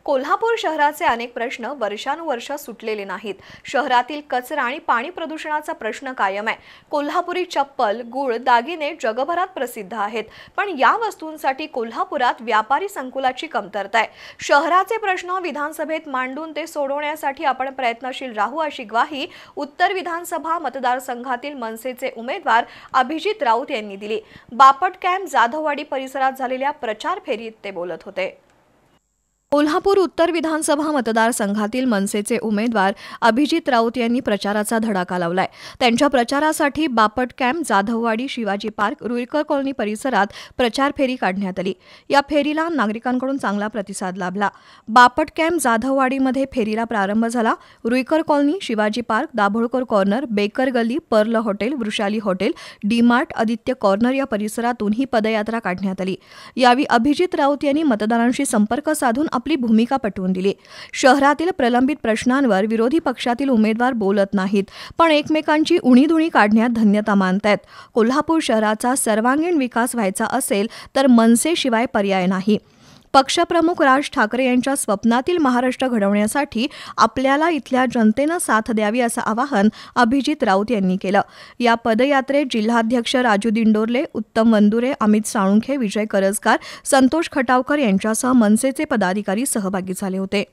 कोल्हापूर शहराचे अनेक प्रश्न वर्षानुवर्ष सुटलेले नाहीत। शहरातील कचरा आणि पाणी प्रदूषणाचा प्रश्न कायम आहे। कोल्हापुरी चप्पल, गूळ, दागिने जगभरात प्रसिद्ध आहेत, पण या वस्तूंसाठी कोल्हापुरात व्यापारी संकुलाची कमतरता आहे। शहराचे प्रश्न विधानसभेत मांडून ते सोडवण्यासाठी आपण प्रयत्नशील राहू, अशी ग्वाही उत्तर विधानसभा मतदारसंघातील मनसेचे उमेदवार अभिजित राऊत यांनी दिली। बापट कॅम्प जाधववाडी परिसरात झालेल्या प्रचार फेरीत ते बोलत होते। कोल्हापूर उत्तर विधानसभा मतदारसंघातील मनसेचे उमेदवार अभिजित राऊत यांनी प्रचाराचा धडाका लावलाय। त्यांच्या प्रचारासाठी Bapat camp, Jadhavwadi, Shivaji park, Ruikar colony परिसरात प्रचार फेरी काढण्यात आली। या फेरीला नागरिकांकडून चांगला प्रतिसाद लाभला। बापट कॅम्प, जाधववाडीमध्ये फेरीला प्रारंभ झाला। Ruikar colony, Shivaji park, Dabholkar corner, बेकर गल्ली, pearl hotel, Vrushali hotel, DMart, Aditya corner या परिसरातून ही पदयात्रा काढण्यात आली। यावेळी अभिजित राऊत यांनी मतदारांशी संपर्क साधून आपली भूमिका पटवून दिली। शहरातील प्रलंबित प्रश्नांवर विरोधी पक्षातील उमेदवार बोलत नाहीत, पण एकमेकांची उणीधुणी काढण्यात धन्यता मानतायत। कोल्हापूर शहराचा सर्वांगीण विकास व्हायचा असेल तर मनसेशिवाय पर्याय नाही। पक्षप्रमुख राज ठाकरे यांच्या स्वप्नातील महाराष्ट्र घडवण्यासाठी आपल्याला इथल्या जनतेनं साथ द्यावी, असं आवाहन अभिजित राऊत यांनी केलं। या पदयात्रेत जिल्हाध्यक्ष राजू दिंडोरले, उत्तम वंदुरे, अमित साळुंखे, विजय करजकार, संतोष खटावकर यांच्यासह मनसेचे पदाधिकारी सहभागी झाले होते।